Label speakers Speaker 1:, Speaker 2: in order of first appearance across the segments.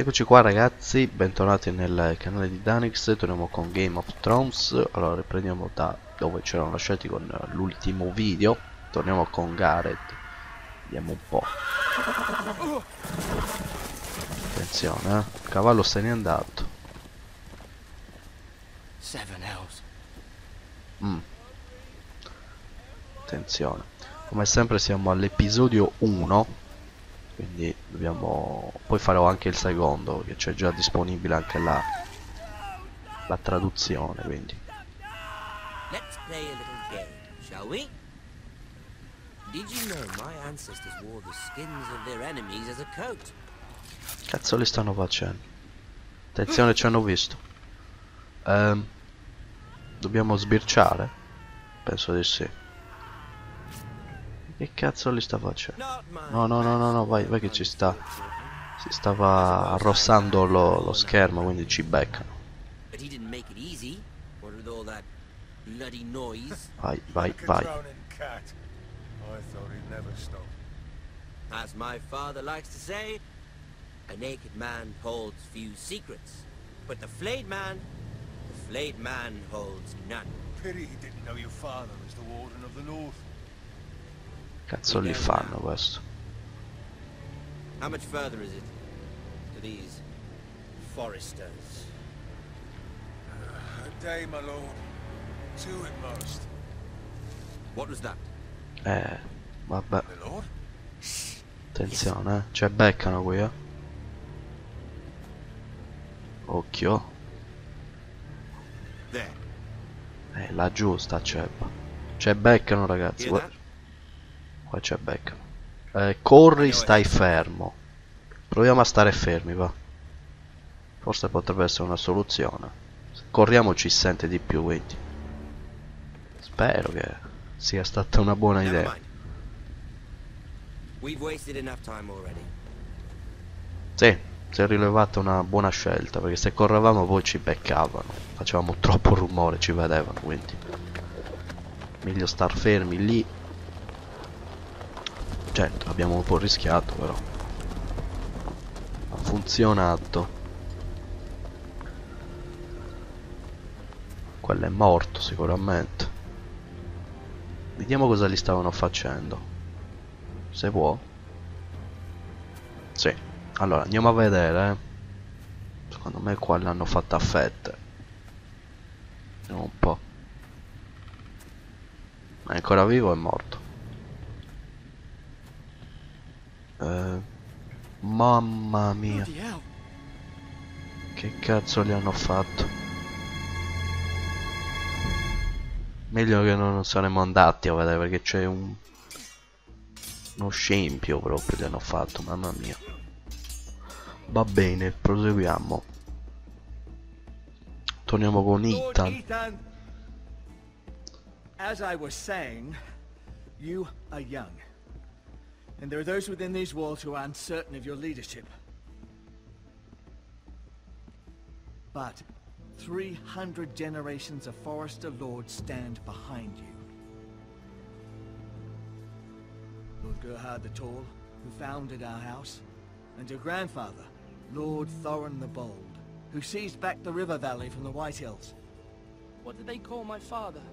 Speaker 1: Eccoci qua ragazzi, bentornati nel canale di Danix. Torniamo con Game of Thrones. Allora riprendiamo da dove ci eravamo lasciati con l'ultimo video. Torniamo con Gareth. Vediamo un po'. Attenzione, il cavallo se n'è andato. Attenzione, come sempre siamo all'episodio 1. Quindi dobbiamo... Poi farò anche il secondo, perché c'è già disponibile anche la traduzione, quindi.
Speaker 2: Let's play a little game, shall we? Did you know my ancestors wore the skins of their enemies as a coat?
Speaker 1: Cazzo li stanno facendo? Attenzione, ci hanno visto. Dobbiamo sbirciare? Penso di sì. Che cazzo li sta facendo? No, vai che ci sta. Si stava arrossando lo schermo, quindi ci beccano. Vai.
Speaker 2: As my father likes to say, a naked man holds few secrets, but the flayed man holds none.
Speaker 3: Pity he didn't know your father was the Warden of the North.
Speaker 1: Cazzo li fanno questo?
Speaker 2: How much further is it to these foresters?
Speaker 3: A day, my lord. Two at most.
Speaker 2: What was that?
Speaker 1: Vabbè.
Speaker 3: My lord?
Speaker 1: Attenzione, cioè beccano qui, Occhio.
Speaker 3: There.
Speaker 1: Laggiù sta ceppa. Cioè beccano ragazzi, qua c'è beccano. Corri, stai fermo. Proviamo a stare fermi, va. Forse potrebbe essere una soluzione. Se corriamo ci sente di più, quindi. Spero che sia stata una buona idea. Sì, si è rilevata una buona scelta, perché se correvamo poi ci beccavano. Facevamo troppo rumore, ci vedevano, quindi. Meglio star fermi lì. Certo, abbiamo un po' rischiato, però ha funzionato. Quello è morto sicuramente. Vediamo cosa gli stavano facendo, se può. Sì, allora andiamo a vedere. Secondo me qua l'hanno fatta a fette. Vediamo un po'. È ancora vivo o è morto? Mamma mia, che cazzo gli hanno fatto? Meglio che non saremmo andati a vedere, perché c'è uno scempio proprio gli hanno fatto, mamma mia. Va bene, proseguiamo. Torniamo con Ethan.
Speaker 4: As I was saying, you are young. And there are those within these walls who are uncertain of your leadership. But 300 generations of Forester Lords stand behind you. Lord Gerhard the Tall, who founded our house, and your grandfather, Lord Thorin the Bold, who seized back the river valley from the White Hills.
Speaker 5: What did they call my father?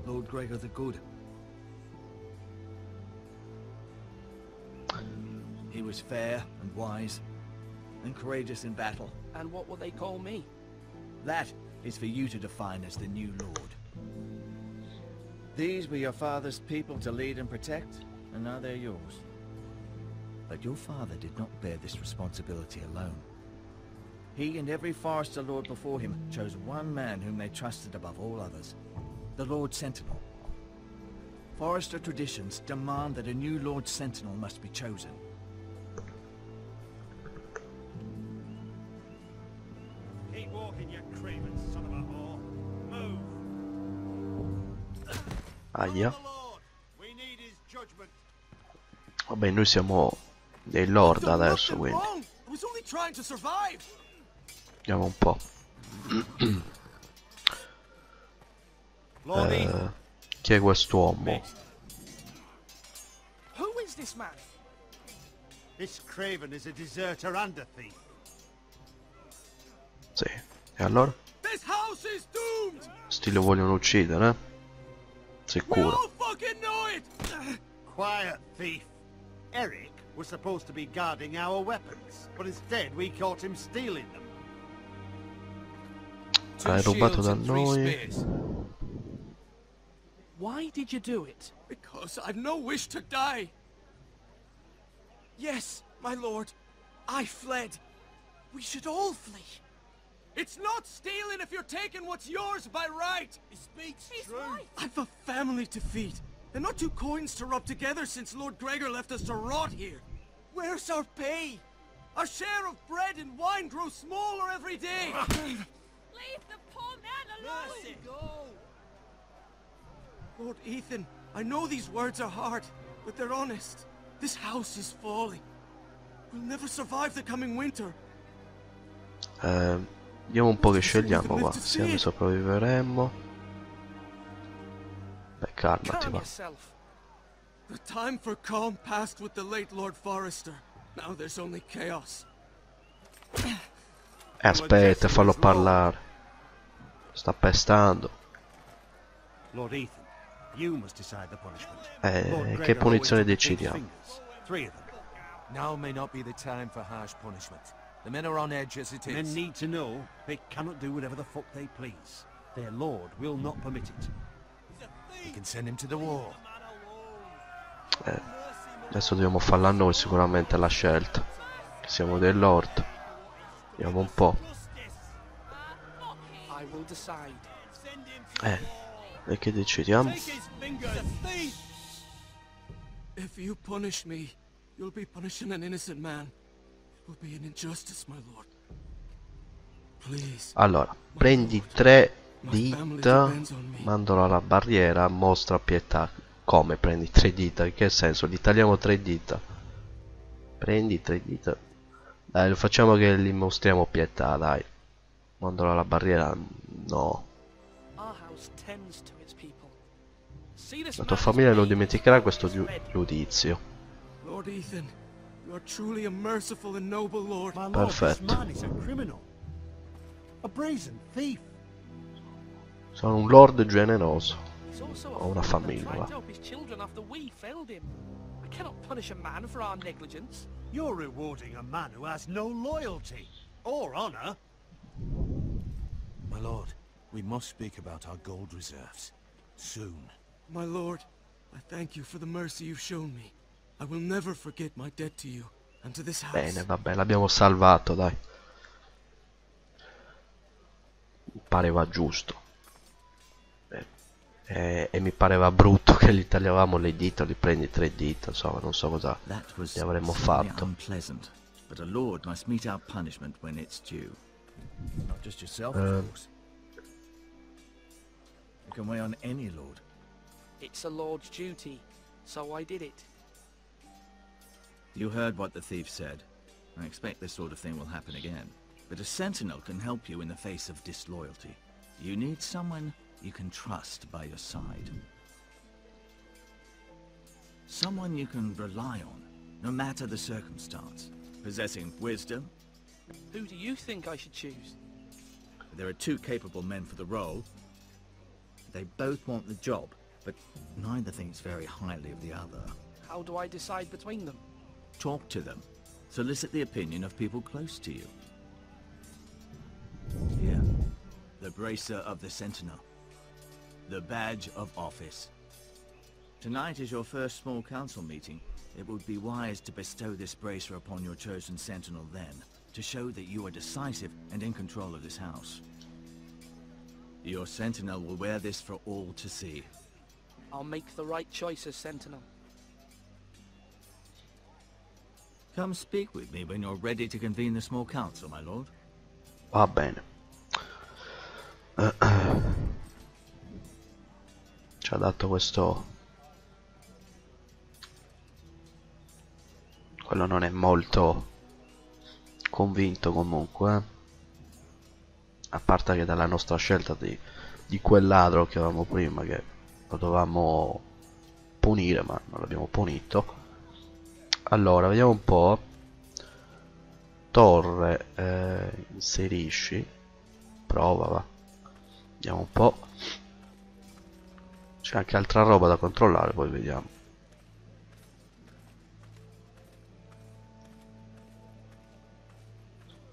Speaker 4: Lord Gregor the Good. He was fair and wise, and courageous in battle.
Speaker 5: And what will they call me?
Speaker 4: That is for you to define as the new lord. These were your father's people to lead and protect, and now they're yours. But your father did not bear this responsibility alone. He and every Forester Lord before him chose one man whom they trusted above all others, the Lord Sentinel. Forester traditions demand that a new Lord Sentinel must be chosen.
Speaker 3: Keep walking, you craven son of a whore. Move.
Speaker 1: Aia.
Speaker 3: We need his judgment.
Speaker 1: Vabbè, noi siamo dei lord adesso, quindi. Vediamo un po'. Chi è quest'uomo?
Speaker 5: Who is this man?
Speaker 3: This craven is a deserter and a thief.
Speaker 1: Sì. E allora?
Speaker 3: This house is doomed!
Speaker 1: Sti lo vogliono uccidere, eh?
Speaker 3: We
Speaker 1: Sicuro.
Speaker 3: all fucking know it!
Speaker 6: Quiet, thief. Eric was supposed to be guarding our weapons, but instead we caught him stealing them.
Speaker 1: Hai rubato da noi.
Speaker 5: Why did you do it?
Speaker 3: Because I've no wish to die.
Speaker 5: Yes, my lord. I fled. We should all flee.
Speaker 3: It's not stealing if you're taking what's yours by right. He speaks true. I've a family to feed, and not two coins to rub together since Lord Gregor left us to rot here. Where's our pay? Our share of bread and wine grows smaller every day.
Speaker 7: Leave the poor man alone!
Speaker 3: Mercy, go! Lord Ethan, I know these words are hard, but they're honest. This house is falling. We'll never survive the coming winter.
Speaker 1: Vediamo un po' che scegliamo qua. Se ne sopravviveremmo. Beh, calmati,
Speaker 5: Calm
Speaker 1: va.
Speaker 5: yourself.
Speaker 3: The time for calm passed with the late Lord Forrester. Now there's only chaos.
Speaker 1: Aspetta, fallo parlare. Sta pestando.
Speaker 6: Lord Ethan, you must decide the punishment. Lord
Speaker 1: Che
Speaker 6: Gregor
Speaker 1: punizione
Speaker 6: always took the
Speaker 1: decidiamo?
Speaker 6: fingers. 3 of them.
Speaker 8: Now may not be the time for harsh punishment. The men are on edge as it
Speaker 6: Men
Speaker 8: is.
Speaker 6: need to know they cannot do whatever the fuck they please. Their lord will not permit it.
Speaker 8: You can send him to the wall.
Speaker 1: Adesso dobbiamo farla noi sicuramente la scelta. Che siamo dei lord. Vediamo un po'.
Speaker 5: I will decide.
Speaker 1: E che decidiamo?
Speaker 3: If you punish me, you'll be punishing an innocent man. It will be an injustice, my lord. Please.
Speaker 1: Allora, prendi 3 dita, mandalo alla barriera, mostra pietà. Come prendi 3 dita? In che senso? Gli tagliamo 3 dita. Prendi 3 dita. Dai, lo facciamo che gli mostriamo pietà, dai. Mandalo alla barriera. No.
Speaker 5: Our house tends to its people. See this
Speaker 1: La tua
Speaker 5: man
Speaker 1: famiglia
Speaker 5: is
Speaker 1: non
Speaker 5: made
Speaker 1: dimenticherà questo
Speaker 5: of red.
Speaker 1: giudizio.
Speaker 3: Lord Ethan, you are truly a merciful and noble lord.
Speaker 6: My lord, this
Speaker 1: Perfetto.
Speaker 6: man is a criminal. A brazen thief.
Speaker 1: Sono un lord generoso.
Speaker 5: He's also
Speaker 1: Ho una
Speaker 5: fool that
Speaker 1: famiglia,
Speaker 5: tried
Speaker 1: va.
Speaker 5: to help his children after we failed him. I cannot punish a man for our negligence.
Speaker 6: You're rewarding a man who has no loyalty or honor.
Speaker 8: My lord, we must speak about our gold reserves. Soon.
Speaker 3: My lord, I thank you for the mercy you've shown me. I will never forget my debt to you and to this house.
Speaker 1: Bene, vabbè, l'abbiamo salvato, dai. Mi pareva giusto. E mi pareva brutto che gli tagliavamo le dita, li prendi 3 dita, insomma, non so cosa
Speaker 4: That was
Speaker 1: gli avremmo
Speaker 4: certainly
Speaker 1: fatto.
Speaker 4: unpleasant, but a lord must meet our punishment when it's due. Not just yourself, of course. You can weigh on any lord.
Speaker 5: It's a lord's duty, so I did it.
Speaker 4: You heard what the thief said. I expect this sort of thing will happen again. But a sentinel can help you in the face of disloyalty. You need someone you can trust by your side. Someone you can rely on, no matter the circumstance. Possessing wisdom.
Speaker 5: Who do you think I should choose?
Speaker 4: There are 2 capable men for the role. They both want the job, but neither thinks very highly of the other.
Speaker 5: How do I decide between them?
Speaker 4: Talk to them. Solicit the opinion of people close to you. Here, the bracer of the Sentinel. The badge of office. Tonight is your first small council meeting. It would be wise to bestow this bracer upon your chosen Sentinel then, to show that you are decisive and in control of this house. Your Sentinel will wear this for all to see.
Speaker 5: I'll make the right choice as Sentinel.
Speaker 4: Come speak with me when you're ready to convene the small council, my lord.
Speaker 1: Va bene. Ci ha dato questo. Quello non è molto convinto comunque, a parte che dalla nostra scelta di quel ladro che avevamo prima, che lo dovevamo punire ma non l'abbiamo punito. Allora vediamo un po'. Torre, inserisci. prova, va. Vediamo un po'. C'è anche altra roba da controllare, poi vediamo.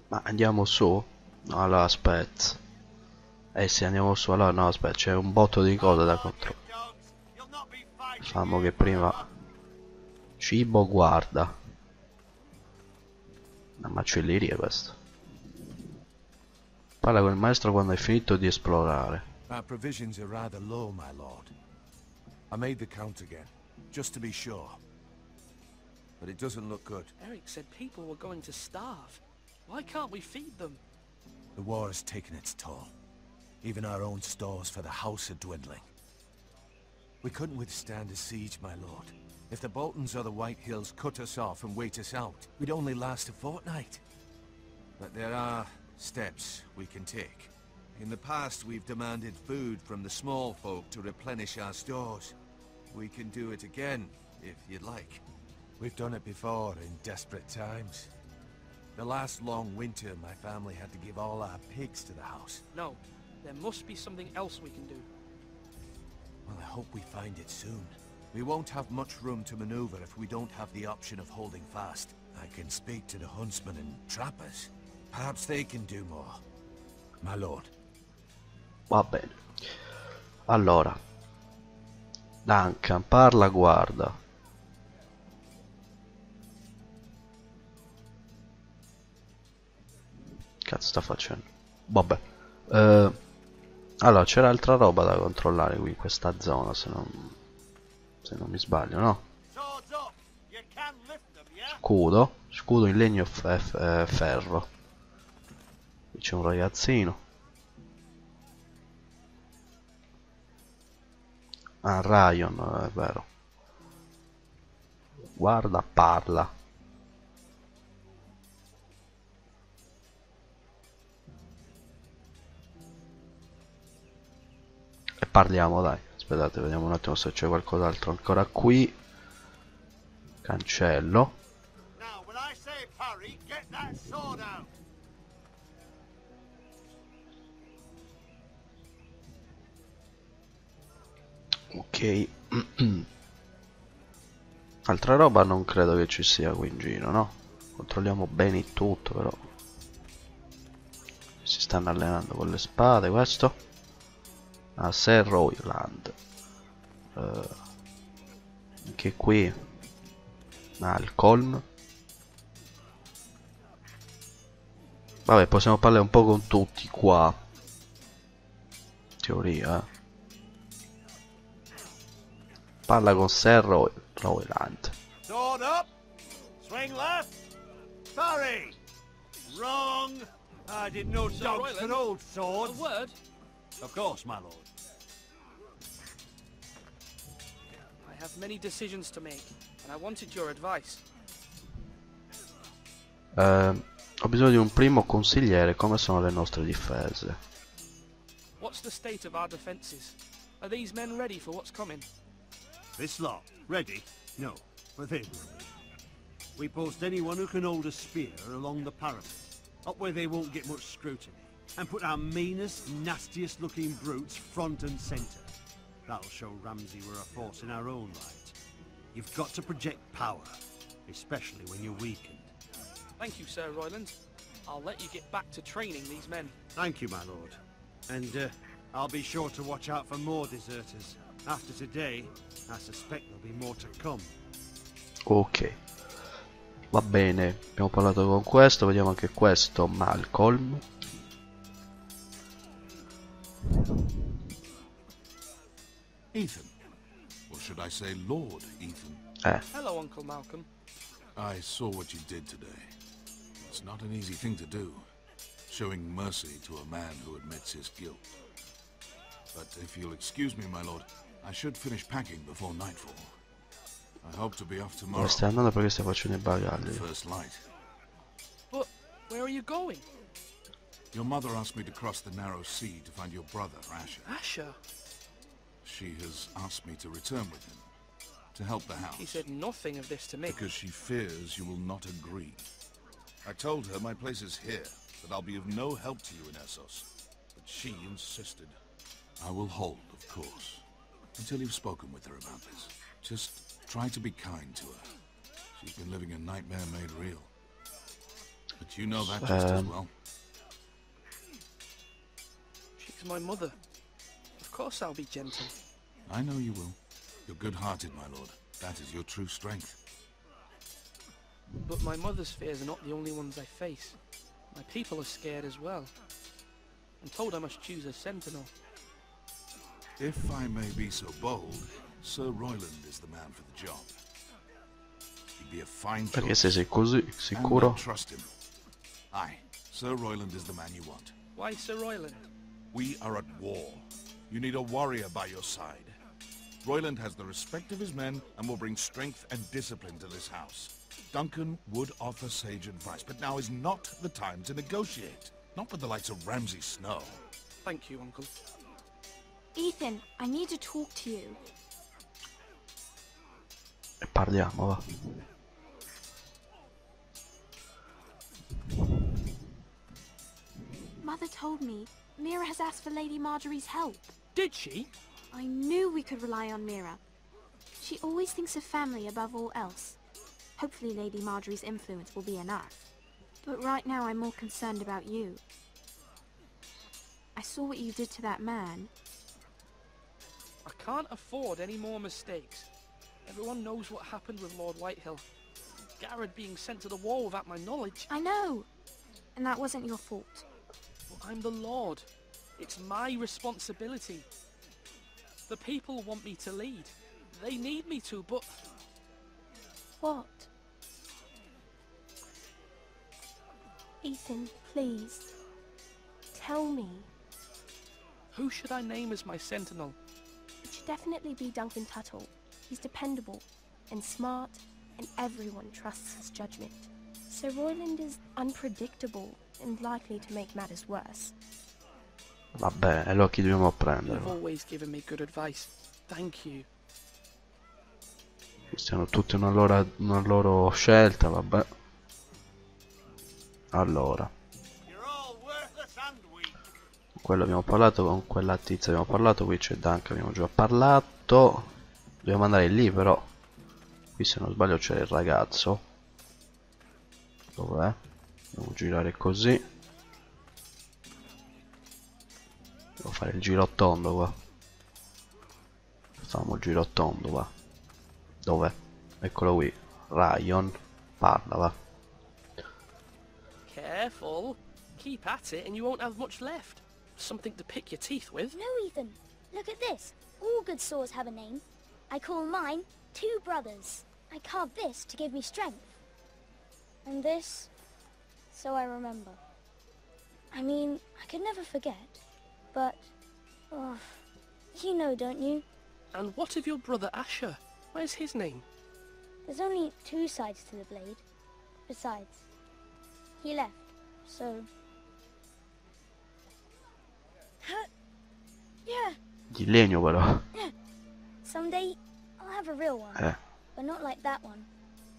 Speaker 1: Ma andiamo su? No, allora aspetta. Se andiamo su, allora no, aspetta, c'è un botto di cose da controllare. Facciamo che prima... Cibo, guarda. Una macelleria questo. Parla con il maestro quando hai finito di esplorare.
Speaker 8: Our provisions are rather low, my lord. I made the count again, just to be sure. But it doesn't look good.
Speaker 5: Eric said people were going to starve. Why can't we feed them?
Speaker 8: The war has taken its toll. Even our own stores for the house are dwindling. We couldn't withstand a siege, my lord. If the Boltons or the White Hills cut us off and wait us out, we'd only last a fortnight. But there are steps we can take. In the past, we've demanded food from the small folk to replenish our stores. We can do it again, if you'd like. We've done it before in desperate times. The last long winter, my family had to give all our pigs to the house.
Speaker 5: No, there must be something else we can do.
Speaker 8: Well, I hope we find it soon. We won't have much room to maneuver if we don't have the option of holding fast. I can speak to the huntsmen and trappers. Perhaps they can do more. My lord.
Speaker 1: Va bene. Allora. Duncan, parla, guarda. Cazzo sta facendo? Vabbè. Allora, c'era altra roba da controllare qui in questa zona, se non mi sbaglio, no? Scudo. Scudo in legno e ferro. Qui c'è un ragazzino. Ah, Ryan, è vero. Guarda, parla. E parliamo, dai. Aspettate, vediamo un attimo se c'è qualcos'altro ancora qui. Cancello. Ok. Altra roba non credo che ci sia qui in giro, no? Controlliamo bene il tutto, però. Si stanno allenando con le spade, questo. A Serroyland. Anche qui. Malcolm. Vabbè, possiamo parlare un po' con tutti qua. Teoria, Parla con Serroyland.
Speaker 6: Sword up. Swing left. Parry. Wrong. I didn't know dogs could hold swords.
Speaker 5: A word?
Speaker 6: Of course, my lord.
Speaker 5: I have many decisions to make, and I wanted your advice.
Speaker 1: Ho bisogno di un primo consigliere. Come sono le nostre difese?
Speaker 5: What's the state of our defenses? Are these men ready for what's coming?
Speaker 6: This lot, ready? No, but they will be. We post anyone who can hold a spear along the parapet, up where they won't get much scrutiny, and put our meanest, nastiest looking brutes front and centre. That'll show Ramsay we're a force in our own right. You've got to project power, especially when you're weakened.
Speaker 5: Thank you, Sir Royland. I'll let you get back to training these men.
Speaker 6: Thank you, my lord. And I'll be sure to watch out for more deserters. After today, I suspect there'll be more to come.
Speaker 1: Ok. Va bene, abbiamo parlato con questo, vediamo anche questo, Malcolm.
Speaker 8: Ethan. Or should I say Lord Ethan?
Speaker 5: Hello, Uncle Malcolm.
Speaker 8: I saw what you did today. It's not an easy thing to do, showing mercy to a man who admits his guilt. But if you'll excuse me, my lord, I should finish packing before nightfall. I hope to be off tomorrow.
Speaker 1: Stai andando perché stai facendo i bagagli.
Speaker 8: First light.
Speaker 5: But where are you going?
Speaker 8: Your mother asked me to cross the narrow sea to find your brother, Asher.
Speaker 5: Asher?
Speaker 8: She has asked me to return with him, to help the house.
Speaker 5: He said nothing of this to me.
Speaker 8: Because she fears you will not agree. I told her my place is here, that I'll be of no help to you in Essos. But
Speaker 9: but she insisted. I will hold, of course, until you've spoken with her about this. Just try to be kind to her. She's been living a nightmare made real. But you know that just as well.
Speaker 5: She's my mother. Of course I'll be gentle.
Speaker 9: I know you will. You're good-hearted, my lord. That is your true strength.
Speaker 5: But my mother's fears are not the only ones I face. My people are scared as well. I'm told I must choose a sentinel.
Speaker 9: If I may be so bold, Sir Royland is the man for the job. He'd be a fine choice.
Speaker 1: Perché sei così sicuro?
Speaker 9: And I trust him. Aye, Sir Royland is the man you want.
Speaker 5: Why Sir Royland?
Speaker 9: We are at war. You need a warrior by your side. Royland has the respect of his men and will bring strength and discipline to this house. Duncan would offer sage advice, but now is not the time to negotiate. Not with the likes of Ramsay Snow.
Speaker 5: Thank you, Uncle.
Speaker 7: Ethan, I need to talk to you.
Speaker 1: E parliamo, va.
Speaker 7: Mother told me Mira has asked for Lady Marjorie's help.
Speaker 5: Did she?
Speaker 7: I knew we could rely on Mira. She always thinks of family above all else. Hopefully Lady Marjorie's influence will be enough. But right now I'm more concerned about you. I saw what you did to that man.
Speaker 5: I can't afford any more mistakes. Everyone knows what happened with Lord Whitehill. Garrett being sent to the war without my knowledge.
Speaker 7: I know. And that wasn't your fault.
Speaker 5: But I'm the Lord. It's my responsibility. The people want me to lead. They need me to, but...
Speaker 7: What? Ethan, please. Tell me.
Speaker 5: Who should I name as my sentinel?
Speaker 7: It should definitely be Duncan Tuttle. He's dependable and smart, and everyone trusts his judgment. Sir Royland is unpredictable and likely to make matters worse.
Speaker 1: Vabbè, allora chi dobbiamo prendere?
Speaker 5: You've always given me good advice. Thank you.
Speaker 1: Stiano tutti una loro scelta, vabbè. Allora. Con quello abbiamo parlato, con quella tizia abbiamo parlato, qui c'è Duncan, abbiamo già parlato. Dobbiamo andare lì però. Qui se non sbaglio c'è il ragazzo. Dov'è? Dobbiamo girare così. Devo fare il giro tondo qua. Facciamo il giro tondo qua. Dov'è? Eccolo qui. Ryan. Parla, va.
Speaker 5: Careful. Keep at it and you won't have much left. Something to pick your teeth with.
Speaker 10: No, Ethan. Look at this. All good swords have a name. I call mine Two Brothers. I carved this to give me strength. And this, so I remember. I mean, I could never forget. But, oh, you know, don't you?
Speaker 5: And what of your brother Asher? Where's his name?
Speaker 10: There's only two sides to the blade. Besides, he left, so... Yeah.
Speaker 1: Di legno però.
Speaker 10: Yeah. Someday, I'll have a real one. But not like that one.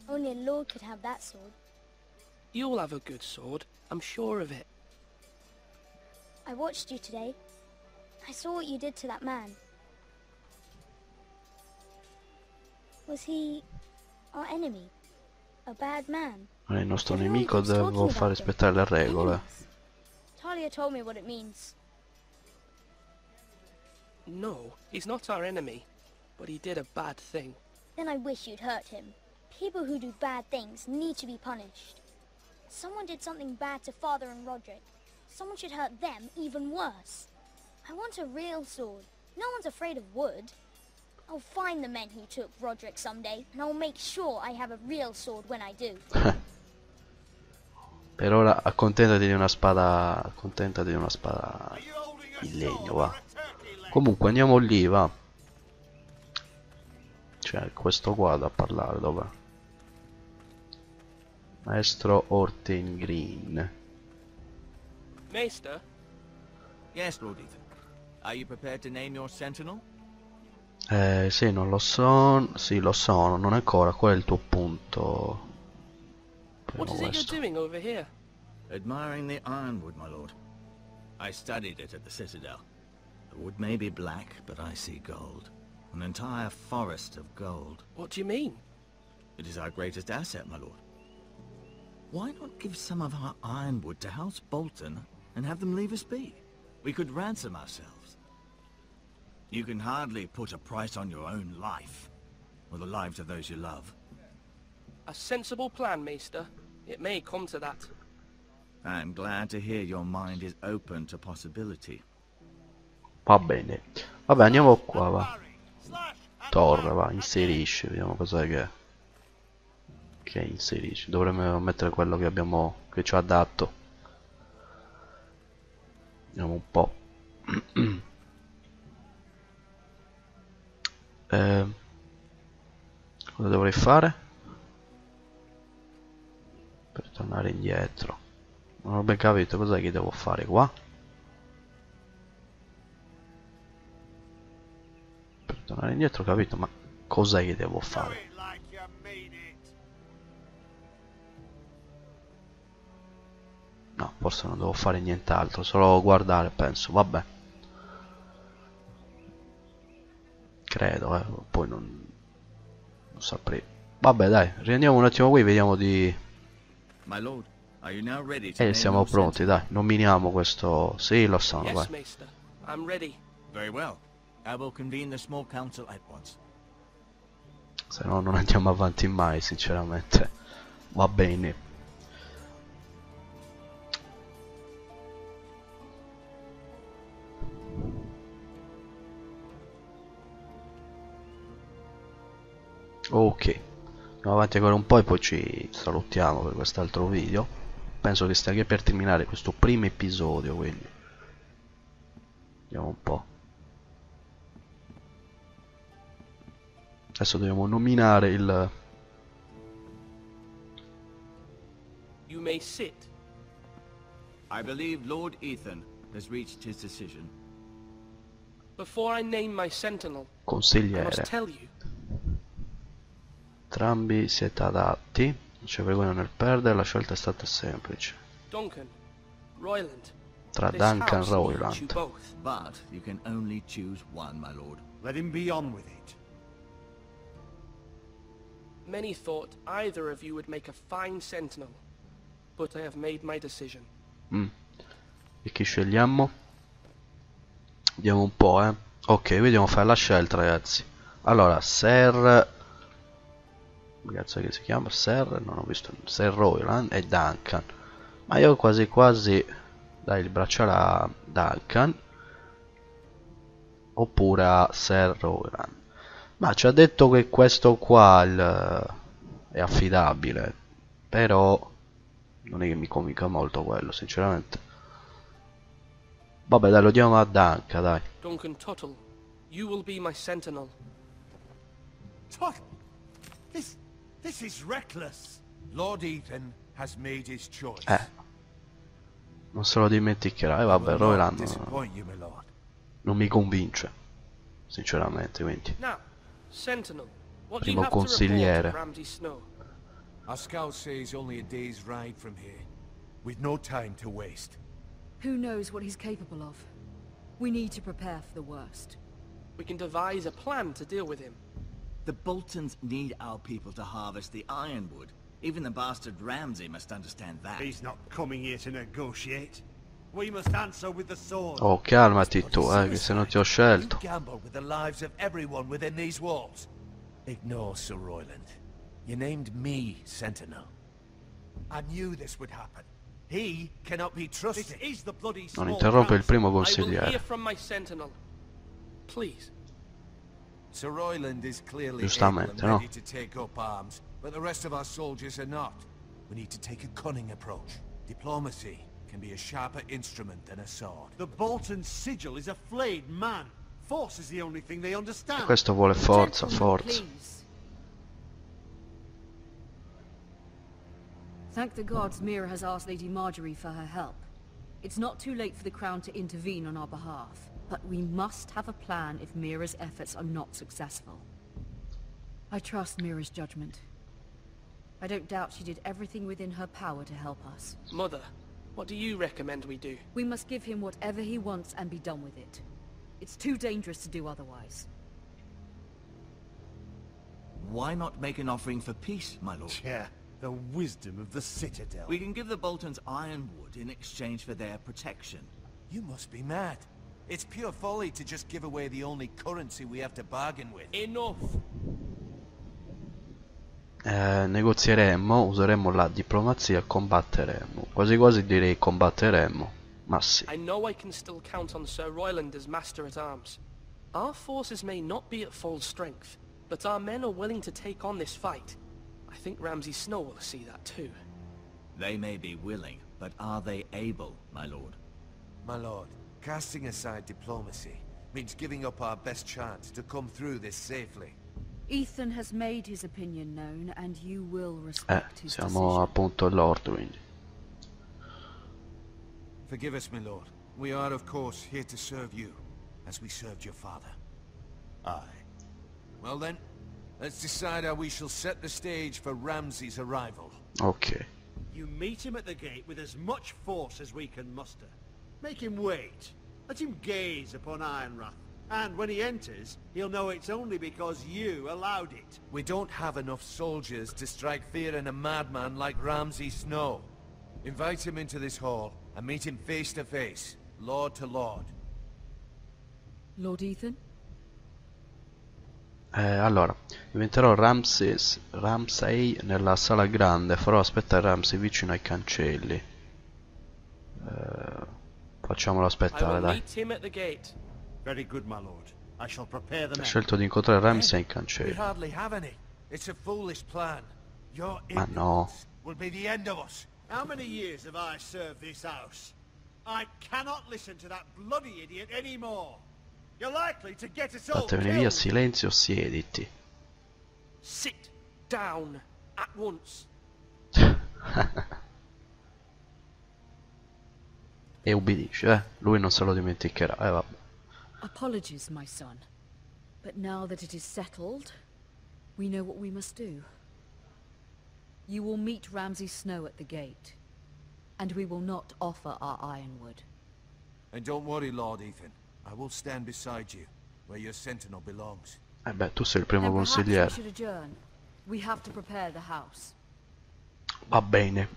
Speaker 10: Only a lord could have that sword.
Speaker 5: You'll have a good sword. I'm sure of it.
Speaker 10: I watched you today. I saw what you did to that man. Was he our enemy? A bad man?
Speaker 1: Non è il nostro nemico, devo far rispettare le regole.
Speaker 10: Talia told me what it means.
Speaker 5: No, he's not our enemy. But he did a bad thing.
Speaker 10: Then I wish you'd hurt him. People who do bad things need to be punished. Someone did something bad to Father and Roderick. Someone should hurt them even worse. I want a real sword. No one's afraid of wood. I'll find the men who took Roderick someday, and I'll make sure I have a real sword when I do.
Speaker 1: Per ora accontentati di una spada. Accontentati di una spada in legno, va. Comunque andiamo lì, va. C'è questo qua da parlare, dov'è? Maestro Ortin Green.
Speaker 4: Maester? Yes, Lord Ethan. Are you prepared to name your sentinel?
Speaker 1: Sì, non lo so. Sì, lo sono, non ancora. Qual è il tuo punto?
Speaker 5: What is it you're doing over here?
Speaker 4: Admiring the ironwood, my lord. I studied it at the Citadel. The wood may be black, but I see gold. An entire forest of gold.
Speaker 5: What do you mean?
Speaker 4: It is our greatest asset, my lord. Why not give some of our ironwood to House Bolton and have them leave us be? We could ransom ourselves. You can hardly put a price on your own life, or the lives of those you love.
Speaker 5: A sensible plan, Maester. It may come to that.
Speaker 4: I'm glad to hear your mind is open to possibility.
Speaker 1: Va bene. Vabbè, andiamo qua, va. Torre, va, inserisci, vediamo cos'è che inserisci. Dovremmo mettere quello che abbiamo, che ci ha dato. Vediamo un po'. Cosa dovrei fare? Per tornare indietro. Non ho ben capito cos'è che devo fare qua. Per tornare indietro ho capito, ma cos'è che devo fare? No, forse non devo fare nient'altro, solo guardare, penso, vabbè. Credo, poi non saprei. Vabbè, dai, riandiamo un attimo qui, vediamo di...
Speaker 4: My lord, are you now ready to
Speaker 1: siamo pronti, dai, nominiamo questo... Sì, lo sono,
Speaker 5: Yes,
Speaker 1: vai.
Speaker 5: Maester. I'm ready.
Speaker 4: Very well. I will convene the small council at once.
Speaker 1: Se no non andiamo avanti mai, sinceramente. Va bene. Ok, andiamo avanti ancora un po' e poi ci salutiamo per quest'altro video. Penso che stia anche per terminare questo primo episodio, quindi vediamo un po'. Adesso dobbiamo nominare il...
Speaker 5: You may sit.
Speaker 4: I believe Lord Ethan has reached his decision.
Speaker 5: Before I name my sentinel, I must
Speaker 1: consigliere.
Speaker 5: tell you.
Speaker 1: Entrambi siete adatti, non c'è vergogna nel perdere, la scelta è stata semplice.
Speaker 5: Duncan, Royland.
Speaker 1: Tra
Speaker 5: This
Speaker 1: Duncan
Speaker 5: house
Speaker 1: e
Speaker 5: needs you
Speaker 1: Royland.
Speaker 5: both.
Speaker 4: But you can only choose one, my lord.
Speaker 6: Let him be on with it.
Speaker 5: Many thought either of you would make a fine sentinel, but I have made my decision.
Speaker 1: E chi scegliamo? Vediamo un po', Ok, vediamo fare la scelta, ragazzi. Allora, Sir... Ragazzi, che si chiama? Sir? Non ho visto. Sir Royland e Duncan. Ma io quasi quasi... Dai il bracciale a Duncan. Oppure a Sir Royland. Ma ci ha detto che questo qua è affidabile. Però... Non è che mi convinca molto quello, sinceramente. Vabbè, dai, lo diamo a Duncan, dai.
Speaker 5: Duncan Tuttle, you will be my sentinel.
Speaker 6: Tut! This is reckless.
Speaker 8: Lord Ethan has made his choice.
Speaker 1: Non se lo dimenticherà. Vabbè, Royland non mi convince, sinceramente, quindi.
Speaker 5: Now, sentinel, what do you
Speaker 1: Primo
Speaker 5: have to report
Speaker 1: consigliere.
Speaker 5: of Ramsay Snow?
Speaker 8: Our scouts say he's only a day's ride from here. We've no time to waste.
Speaker 11: Who knows what he's capable of? We need to prepare for the worst.
Speaker 5: We can devise a plan to deal with him.
Speaker 4: The Boltons need our people to harvest the ironwood. Even the bastard Ramsay must understand that.
Speaker 6: He's not coming here to negotiate. We must answer with the sword.
Speaker 1: Oh, calmati tu, che se non ti ho scelto.
Speaker 8: You gamble with the lives of everyone within these walls. Ignore Sir Royland. You named me Sentinel. I knew this would happen. He cannot be trusted.
Speaker 6: This is the bloody
Speaker 1: Non
Speaker 6: small
Speaker 1: interrompe il
Speaker 6: council.
Speaker 1: primo
Speaker 5: I will
Speaker 1: consigliere.
Speaker 5: hear from my sentinel. Please.
Speaker 8: Sir Royland is clearly able
Speaker 1: Giustamente,
Speaker 8: and
Speaker 1: no?
Speaker 8: ready to take up arms, but the rest of our soldiers are not. We need to take a cunning approach. Diplomacy can be a sharper instrument than a sword.
Speaker 6: The Bolton sigil is a flayed man. Force is the only thing they understand.
Speaker 1: Questo vuole forza,
Speaker 11: Gentlemen,
Speaker 1: forza.
Speaker 11: please. Thank the gods Mira has asked Lady Marjorie for her help. It's not too late for the Crown to intervene on our behalf, but we must have a plan if Mira's efforts are not successful. I trust Mira's judgment. I don't doubt she did everything within her power to help us.
Speaker 5: Mother, What do you recommend we do?
Speaker 11: We must give him whatever he wants and be done with it. It's too dangerous to do otherwise.
Speaker 4: Why not make an offering for peace, my lord?
Speaker 6: Yeah, the wisdom of the Citadel.
Speaker 4: We can give the Boltons ironwood in exchange for their protection.
Speaker 8: You must be mad. It's pure folly to just give away the only currency we have to bargain with.
Speaker 5: Enough!
Speaker 1: Negozieremmo, useremmo la diplomazia, combatteremmo. Quasi quasi direi combatteremmo, ma sì.
Speaker 5: I know I can still count on Sir Royland as master at arms. Our forces may not be at full strength, but our men are willing to take on this fight. I think Ramsay Snow will see that too.
Speaker 4: They may be willing, but are they able, my lord?
Speaker 8: My lord, casting aside diplomacy means giving up our best chance to come through this safely.
Speaker 11: Ethan has made his opinion known, and you will respect his
Speaker 1: Siamo
Speaker 11: decision.
Speaker 1: appunto Lord, quindi.
Speaker 8: Forgive us, my lord. We are, of course, here to serve you, as we served your father.
Speaker 6: Aye.
Speaker 8: Well then, let's decide how we shall set the stage for Ramsay's arrival.
Speaker 1: Ok.
Speaker 6: You meet him at the gate with as much force as we can muster. Make him wait. Let him gaze upon Ironrath. And when he enters, he'll know it's only because you allowed it.
Speaker 8: We don't have enough soldiers to strike fear in a madman like Ramsay Snow. Invite him into this hall and meet him face to face, lord to lord.
Speaker 11: Lord Ethan?
Speaker 1: Allora, inventerò Ramsay nella sala grande, farò aspettare Ramsay vicino ai cancelli. Facciamolo
Speaker 5: I
Speaker 1: aspettare,
Speaker 5: will
Speaker 1: dai.
Speaker 5: meet him at the gate.
Speaker 6: Very good, my lord. I shall prepare the
Speaker 1: Ho
Speaker 6: men.
Speaker 1: scelto di incontrare Ramsay ai
Speaker 8: We
Speaker 1: cancelli.
Speaker 8: hardly have any. It's a foolish plan. Your
Speaker 1: Ma no.
Speaker 8: ignorance will be the end of us.
Speaker 6: How many years have I served this house? I cannot listen to that bloody idiot anymore. You're likely to get us all
Speaker 1: Fatevene via,
Speaker 6: killed.
Speaker 1: silenzio, siediti.
Speaker 5: Sit down at once.
Speaker 1: E ubbidisce, eh? Lui non se lo dimenticherà, vabbè.
Speaker 11: Apologies, my son. But now that it is settled, we know what we must do. You will meet Ramsay Snow at the gate, and we will not offer our ironwood.
Speaker 8: And don't worry, Lord Ethan. I will stand beside you, where your sentinel belongs.
Speaker 1: Beh, tu sei il primo
Speaker 11: Then perhaps we
Speaker 1: consigliere.
Speaker 11: should adjourn. We have to prepare the house.
Speaker 1: Va bene.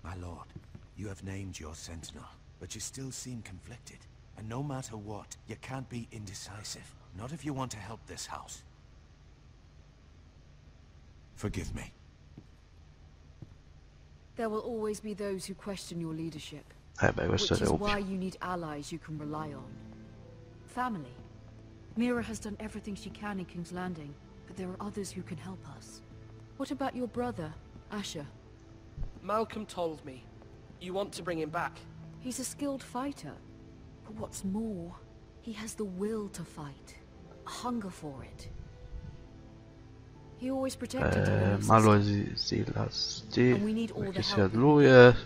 Speaker 8: My lord, you have named your sentinel, but you still seem conflicted. And no matter what, you can't be indecisive. Not if you want to help this house. Forgive me.
Speaker 11: There will always be those who question your leadership.
Speaker 1: Beh,
Speaker 11: Which
Speaker 1: questo è
Speaker 11: is why
Speaker 1: ovvio.
Speaker 11: you need allies you can rely on. Family. Mira has done everything she can in King's Landing, but there are others who can help us. What about your brother, Asher?
Speaker 5: Malcolm told me. You want to bring him back.
Speaker 11: He's a skilled fighter. But what's more, he has the will to fight. A hunger for it. He always protected your
Speaker 1: Ma lo
Speaker 11: sister.
Speaker 1: esilasti.
Speaker 11: And we need all the
Speaker 1: Perché sia
Speaker 11: help we
Speaker 1: lui
Speaker 11: can get.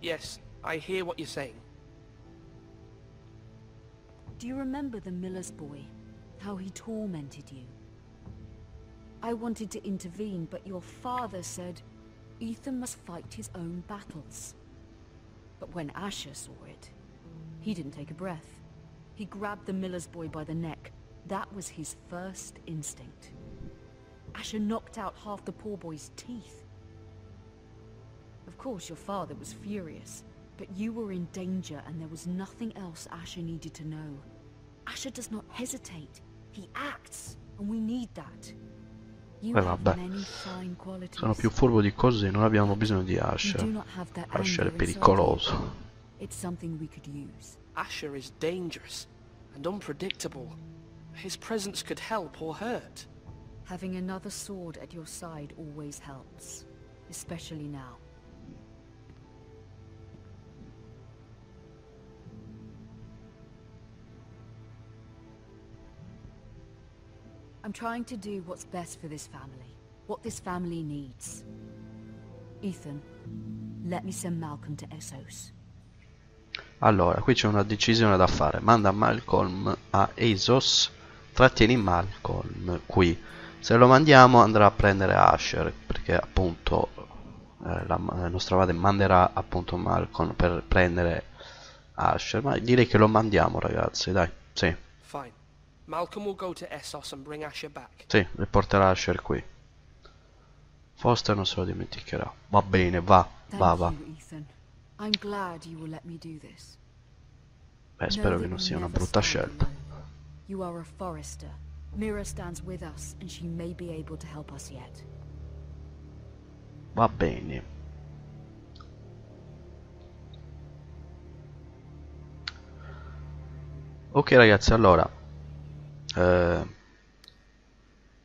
Speaker 5: Yes, I hear what you're saying.
Speaker 11: Do you remember the miller's boy? How he tormented you? I wanted to intervene, but your father said Ethan must fight his own battles. But when Asher saw it, he didn't take a breath. He grabbed the miller's boy by the neck. That was his first instinct. Asher knocked out half the poor boy's teeth. Of course, your father was furious, but you were in danger and there was nothing else Asher needed to know. Asher does not hesitate. He acts, and we need that. You have
Speaker 1: vabbè.
Speaker 11: many fine qualities.
Speaker 1: Sono più furbo di così, non abbiamo bisogno di
Speaker 11: You do
Speaker 1: Asher.
Speaker 11: not have that
Speaker 1: Asher è
Speaker 11: anger inside you.
Speaker 1: pericoloso.
Speaker 11: It's something we could use.
Speaker 5: Asher is dangerous and unpredictable. His presence could help or hurt.
Speaker 11: Having another sword at your side always helps, especially now. I'm trying to do what's best for this family, what this family needs. Ethan, let me send Malcolm to Essos.
Speaker 1: Allora, qui c'è una decisione da fare. Manda Malcolm a Essos. Trattieni Malcolm qui. Se lo mandiamo andrà a prendere Asher, perché appunto la nostra madre manderà appunto Malcolm per prendere Asher. Ma direi che lo mandiamo, ragazzi, dai. Sì.
Speaker 5: Fine. Malcolm will go to Essos and bring Asher back.
Speaker 1: Sì, riporterà Asher qui. Foster non se lo dimenticherà. Va bene, va. Va.
Speaker 11: I'm glad you will let me do this.
Speaker 1: Beh, spero che non sia una brutta scelta.
Speaker 11: You are a forester. Mira stands with us and she may be able to help us yet.
Speaker 1: Va bene. Ok ragazzi, allora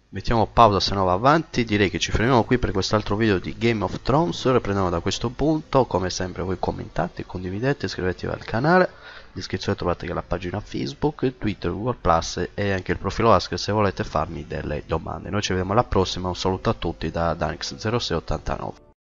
Speaker 1: mettiamo pausa, se no va avanti. Direi che ci fermiamo qui per quest'altro video di Game of Thrones. Riprendiamo da questo punto. Come sempre voi commentate, condividete, iscrivetevi al canale. In descrizione trovate anche la pagina Facebook, Twitter, Google Plus e anche il profilo Ask se volete farmi delle domande. Noi ci vediamo alla prossima. Un saluto a tutti da Danix0689.